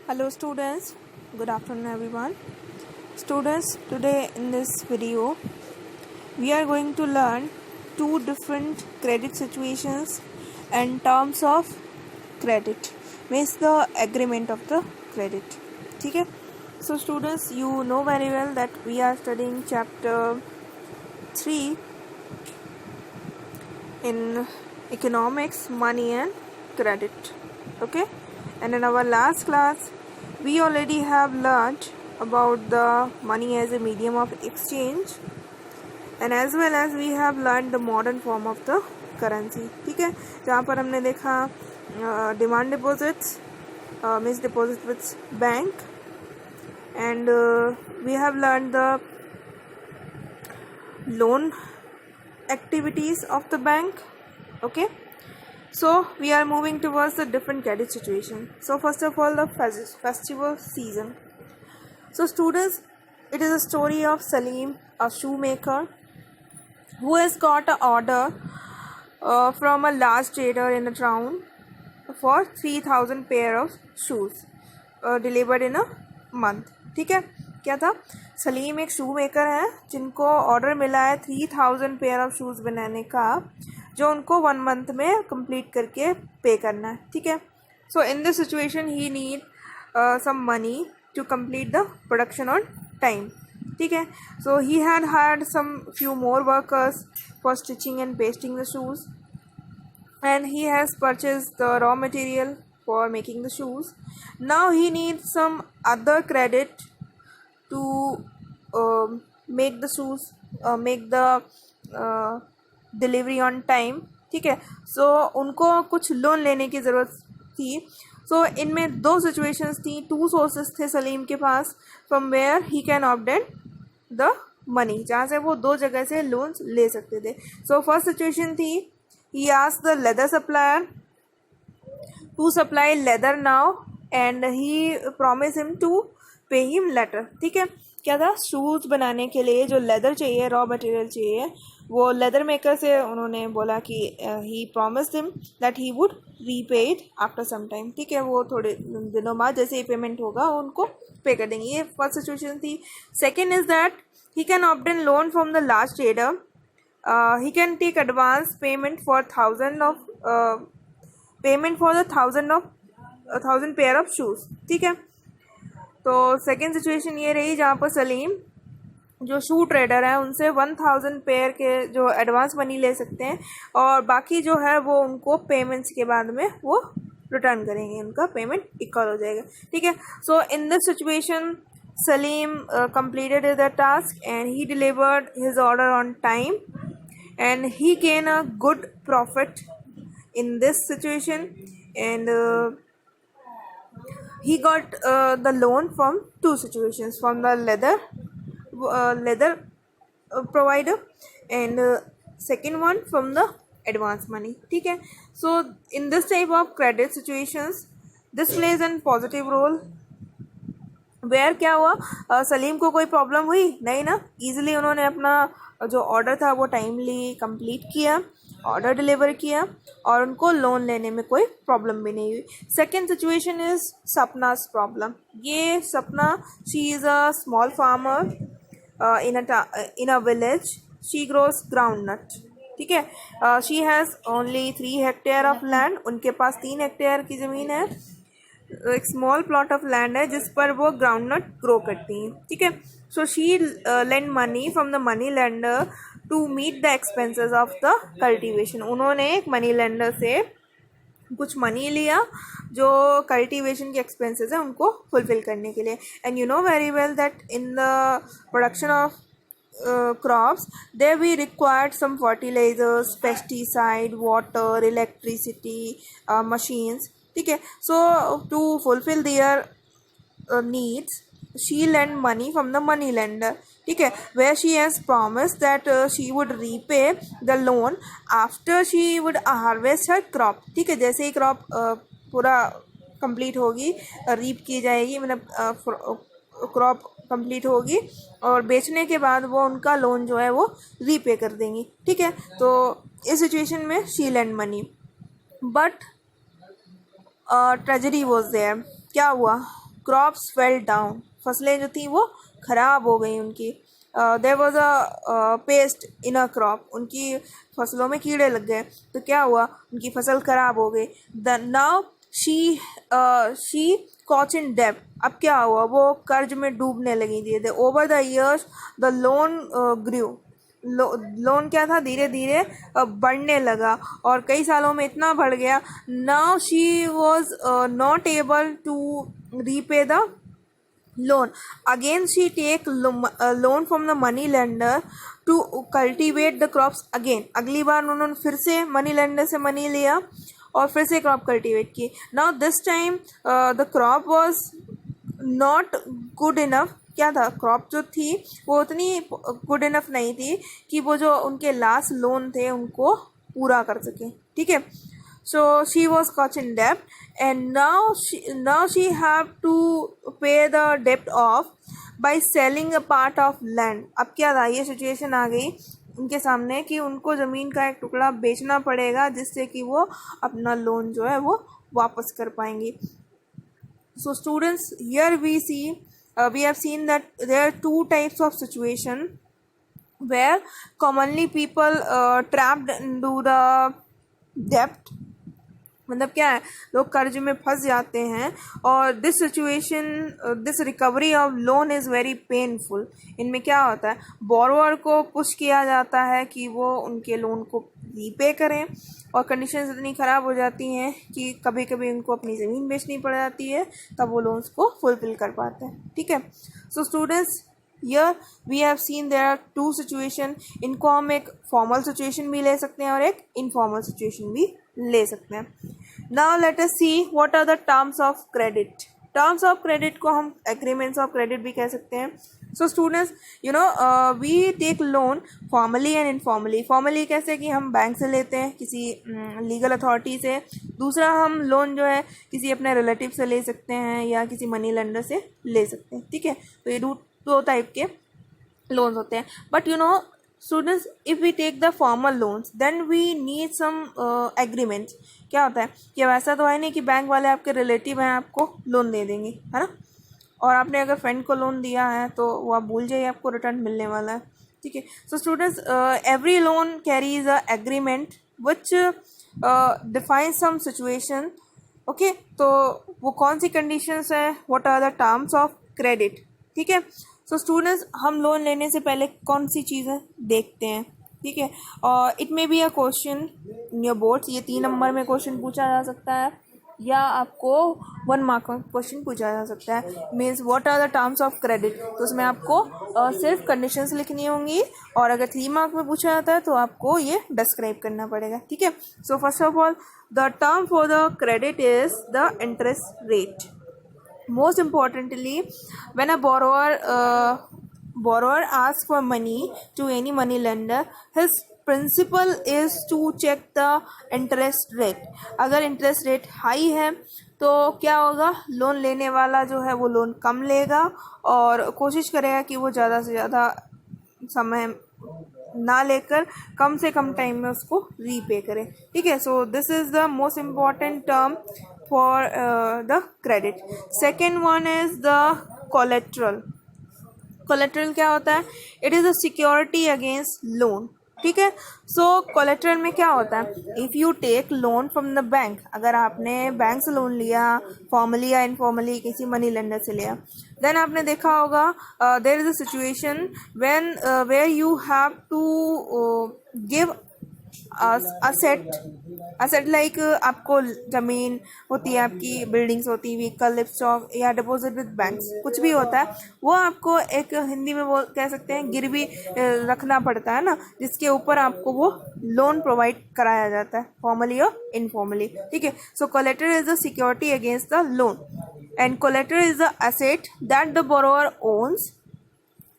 Hello students, good afternoon everyone. Students, today in this video we are going to learn two different credit situations and terms of credit, means the agreement of the credit. ठीक है? So students, you know very well that we are studying chapter 3 in economics, money and credit. Okay? And in our last class we already have learned about the money as a medium of exchange, and as well as we have learned the modern form of the currency. ठीक है, जहाँ पर हमने देखा demand deposits means deposit with bank, and we have learned the loan activities of the bank. Okay, so we are moving towards the different credit situation. So first of all, the festival season. So students, it is a story of Salim, a shoemaker, who has got an order from a large trader in a town for 3,000 pair of shoes delivered in a month. ठीक है, क्या था? सलीम एक शू maker है जिनको order मिला है 3,000 pair of shoes बनाने का, जो उनको 1 मंथ में कंप्लीट करके पे करना है. ठीक है, so in this situation he need some money to complete the production on time. ठीक है, so he had hired some few more workers for stitching and pasting the shoes, and he has purchased the raw material for making the shoes. Now he needs some other credit to make the shoes, make the delivery on time. ठीक है, सो उनको कुछ loan लेने की ज़रूरत थी. सो इनमें दो सिचुएशंस थी, टू सोर्सेस थे सलीम के पास from where he can obtain the money, जहाँ से वो दो जगह से लोन्स ले सकते थे. सो फर्स्ट सिचुएशन थी, he asked the leather supplier to supply leather now and he promised him to pay him later. ठीक है, क्या था? शूज़ बनाने के लिए जो लेदर चाहिए, रॉ मटेरियल चाहिए, वो लेदर मेकर से उन्होंने बोला कि he promised him that he would repay it after some time. ठीक है, वो थोड़े दिनों बाद जैसे ही पेमेंट होगा उनको पे कर देंगे. ये फर्स्ट सिचुएशन थी. Second is that he can obtain loan from the large trader. He can take advance payment for 1,000 pair of shoes. ठीक है, तो सेकेंड सिचुएशन ये रही जहाँ पर सलीम जो शू ट्रेडर है उनसे 1,000 पेयर के जो एडवांस मनी ले सकते हैं, और बाकी जो है वो उनको पेमेंट्स के बाद में वो रिटर्न करेंगे, उनका पेमेंट इक्वल हो जाएगा. ठीक है, so in this situation Salim completed the task and he delivered his order on time, and he gained a good profit in this situation, and he got the loan from two situations, from the leather provider, and second one from the advance money. ठीक है, so in this type of credit situations this plays a positive role. Where क्या हुआ, सलीम को कोई problem हुई नहीं ना, easily उन्होंने अपना जो ऑर्डर था वो टाइमली कंप्लीट किया, ऑर्डर डिलीवर किया, और उनको लोन लेने में कोई प्रॉब्लम भी नहीं हुई. Second situation is Sapna's problem. ये Sapna, she is a small farmer in a village. She grows groundnut. ठीक है, she has only 3 hectare of land. उनके पास 3 हेक्टेयर की ज़मीन है, एक स्मॉल प्लॉट ऑफ लैंड है जिस पर वो ग्राउंड नट ग्रो करती हैं. ठीक है, so she lend money from the money lender to meet the expenses of the cultivation. उन्होंने एक मनी लेंडर से कुछ मनी लिया जो कल्टीवेशन के एक्सपेंसेस है उनको फुलफिल करने के लिए. And you know very well that in the production of crops there we required some fertilizers, pesticide, water, electricity, machines. ठीक है, so to fulfil their needs she lend money from the money lender. ठीक है, where she has promise that she would repay the loan after she would harvest her crop. ठीक है, जैसे ही crop पूरा complete होगी, रीप की जाएगी, मतलब क्रॉप कंप्लीट होगी और बेचने के बाद वो उनका लोन जो है वो रीपे कर देंगी. ठीक है, तो इस सिचुएशन में she lend money, but tragedy was there. क्या हुआ, क्रॉप्स फेल डाउन, फसलें जो थी वो खराब हो गई उनकी। There was a pest in a crop, उनकी फसलों में कीड़े लग गए, तो क्या हुआ, उनकी फसल खराब हो गई। द नाउ शी कॉच इन डेब्ट, अब क्या हुआ, वो कर्ज में डूबने लगी थी। Over the years the loan grew, loan क्या था, धीरे धीरे बढ़ने लगा और कई सालों में इतना बढ़ गया। Now she was not able to repay the loan. Again she take loan from the money lender to cultivate the crops again. अगली बार उन्होंने फिर से मनी लेंडर से मनी लिया और फिर से क्रॉप कल्टीवेट की। Now this time the crop was not good enough, क्या था, क्रॉप जो थी वो उतनी गुड इनफ नहीं थी कि वो जो उनके लास्ट लोन थे उनको पूरा कर सके, ठीक है। So she was caught in debt and now she have to pay the debt off by selling a part of land. अब क्या था, ये सिचुएशन आ गई उनके सामने कि उनको ज़मीन का एक टुकड़ा बेचना पड़ेगा जिससे कि वो अपना लोन जो है वो वापस कर पाएंगी। So students, here we have seen that there are two types of situation where commonly people trapped into the debt, मतलब क्या है, लोग कर्ज में फंस जाते हैं और this situation, this recovery of loan is very painful. इनमें क्या होता है, बोरोवर को पुश किया जाता है कि वो उनके लोन को रीपे करें और कंडीशंस इतनी ख़राब हो जाती हैं कि कभी कभी उनको अपनी ज़मीन बेचनी पड़ जाती है, तब वो लोन्स को फुलफिल कर पाते हैं, ठीक है। So students, Here we have seen there are two situation, इनको हम एक फॉर्मल सिचुएशन भी ले सकते हैं और एक इनफॉर्मल सिचुएशन भी ले सकते हैं। Now let us see what are the terms of credit. Terms of credit को हम एग्रीमेंट्स ऑफ क्रेडिट भी कह सकते हैं। So students, we take loan formally and informally. Formally कैसे कि हम बैंक से लेते हैं, किसी लीगल अथॉरिटी से। दूसरा, हम लोन जो है किसी अपने रिलेटिव से ले सकते हैं या किसी मनी लेंडर से ले सकते हैं, ठीक है। तो ये दो टाइप के लोन्स होते हैं। But students, if we take the formal loans then we need some agreements. क्या होता है कि वैसा तो है नहीं कि बैंक वाले आपके रिलेटिव हैं आपको लोन दे देंगे, है ना। और आपने अगर फ्रेंड को लोन दिया है तो वो आप भूल जाइए, आपको रिटर्न मिलने वाला है, ठीक है। So students, every loan carries a agreement which define some situation, okay. तो वो कौन सी कंडीशंस है, what are the terms of credit, ठीक है। सो स्टूडेंट्स, हम लोन लेने से पहले कौन सी चीज़ें देखते हैं, ठीक है। और it may be a question in your boards, ये 3 नंबर में क्वेश्चन पूछा जा सकता है या आपको 1 मार्क का क्वेश्चन पूछा जा सकता है। Means what are the terms of credit, तो उसमें आपको सिर्फ कंडीशंस लिखनी होंगी और अगर 3 मार्क में पूछा जाता है तो आपको ये डिस्क्राइब करना पड़ेगा, ठीक है। So first of all, the term for the credit is the interest rate. Most importantly, when a borrower asks for money to any money lender, his principle is to check the interest rate. अगर interest rate high है तो क्या होगा, loan लेने वाला जो है वो लोन कम लेगा और कोशिश करेगा कि वो ज़्यादा से ज़्यादा समय ना लेकर कम से कम टाइम में उसको रीपे करे, ठीक है। So this is the most important term for the credit. Second one is the collateral. Collateral क्या होता है, it is a security against loan, ठीक है। सो collateral में क्या होता है, if you take loan from the bank, अगर आपने बैंक से लोन लिया फॉर्मली या इनफॉर्मली किसी मनी लेंडर से लिया, देन आपने देखा होगा there is a situation when where you have to give asset like आपको ज़मीन होती है, आपकी बिल्डिंग्स होती है, व्हीकल, स्टॉक या डिपॉजिट विद बैंक्स, कुछ भी होता है, वो आपको एक हिंदी में वो कह सकते हैं गिरवी रखना पड़ता है ना, जिसके ऊपर आपको वो लोन प्रोवाइड कराया जाता है फॉर्मली और इनफॉर्मली, ठीक है। So collateral is the security against the loan and collateral is the asset that the borrower owns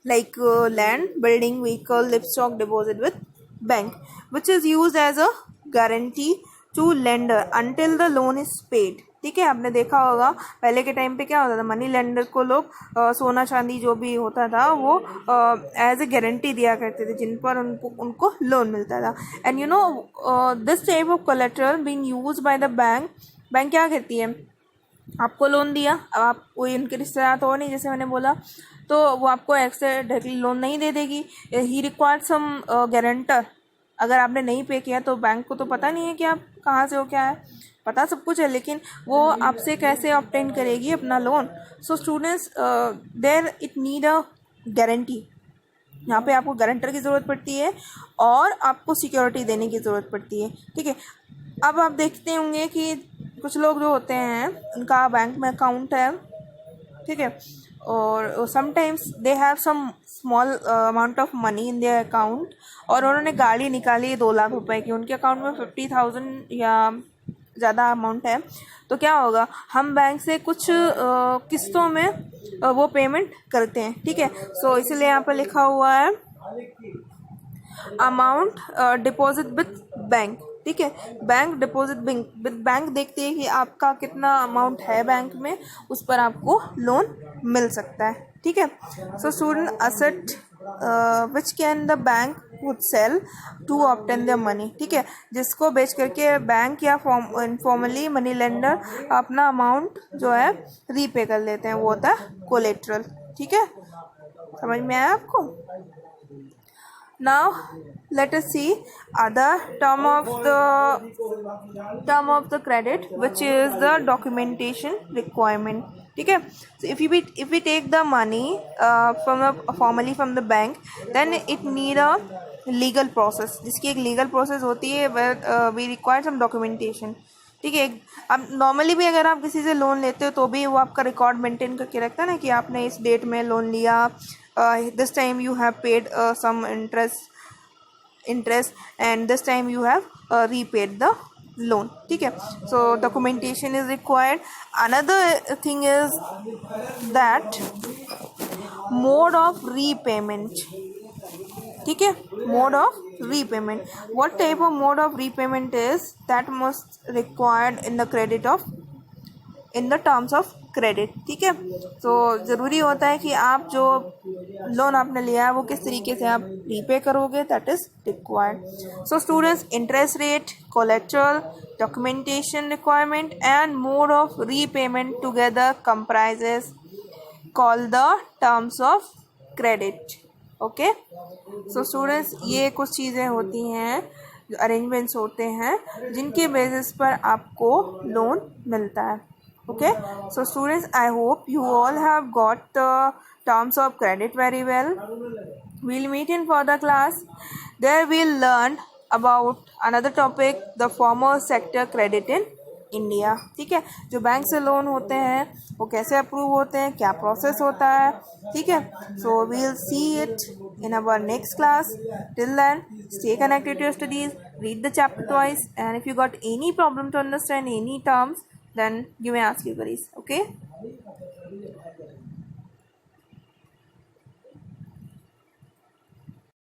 like land, building, vehicle, livestock deposit with bank, which is used as a guarantee to lender until the loan is paid, ठीक है। आपने देखा होगा पहले के time पे क्या होता था, मनी लेंडर को लोग सोना चांदी जो भी होता था वो एज ए गारंटी दिया करते थे जिन पर उनको लोन मिलता था। And this type of collateral being used by the bank क्या करती है, आपको लोन दिया, अब आप कोई उनके रिश्तेदार तो हो नहीं जैसे मैंने बोला, तो वो आपको ऐसे डायरेक्टली लोन नहीं दे देगी। ही रिक्वायर्ड सम गारंटर। अगर आपने नहीं पे किया तो बैंक को तो पता नहीं है कि आप कहाँ से हो, क्या है, पता सब कुछ है, लेकिन वो आपसे कैसे ऑब्टेन करेगी अपना loan. So students, there it need a guarantee. यहाँ पे आपको गारंटर की ज़रूरत पड़ती है और आपको सिक्योरिटी देने की ज़रूरत पड़ती है, ठीक है। अब आप देखते होंगे कि कुछ लोग जो होते हैं उनका बैंक में अकाउंट है, ठीक है, और sometimes they have some small amount of money in their account, और उन्होंने गाड़ी निकाली 2 लाख रुपए की, उनके अकाउंट में 50,000 या ज़्यादा अमाउंट है, तो क्या होगा, हम बैंक से कुछ किस्तों में वो पेमेंट करते हैं, ठीक है। सो इसलिए यहाँ पर लिखा हुआ है अमाउंट डिपॉजिट विथ बैंक, ठीक है। बैंक डिपॉजिट विथ बैंक देखते हैं कि आपका कितना अमाउंट है बैंक में, उस पर आपको लोन मिल सकता है, ठीक है। So student asset which can the bank would sell to obtain the money, ठीक है, जिसको बेच करके बैंक या इनफॉर्मली मनी लेंडर अपना अमाउंट जो है रीपे कर लेते हैं, वो होता है कोलेट्रल, ठीक है। समझ में आया आपको? Now let us see other term of the credit, which is the documentation requirement, ठीक है। So if we take the money formally from the bank, then it need a legal process, जिसकी एक legal process होती है, where we require some documentation, ठीक है। अब normally भी अगर आप किसी से लोन लेते हो तो भी वो आपका रिकॉर्ड मेंटेन करके रखता है ना कि आपने इस डेट में लोन लिया, this time you have paid some interest and this time you have repaid the loan, ठीक है। So documentation is required. Another thing is that mode of repayment, ठीक है, mode of repayment. What type of mode of repayment is that must required in the credit of in the terms of credit, ठीक है। तो ज़रूरी होता है कि आप जो लोन आपने लिया है वो किस तरीके से आप रीपे करोगे, that is required. So students, interest rate, collateral, documentation requirement and mode of repayment together comprises call the terms of credit, okay. So students, ये कुछ चीज़ें होती हैं, जो अरेंजमेंट्स होते हैं जिनके बेसिस पर आपको लोन मिलता है, okay. So students, I hope you all have got the terms of credit very well. We'll meet in further class. There we'll learn about another topic, the formal sector credit in India, ठीक है। जो bank से loan होते हैं वो कैसे approve होते हैं, क्या प्रोसेस होता है, ठीक है। So we'll see it in our next class. Till then, stay connected to your studies, read the chapter twice, and if you got any problem to understand any terms, then you may ask your queries, okay.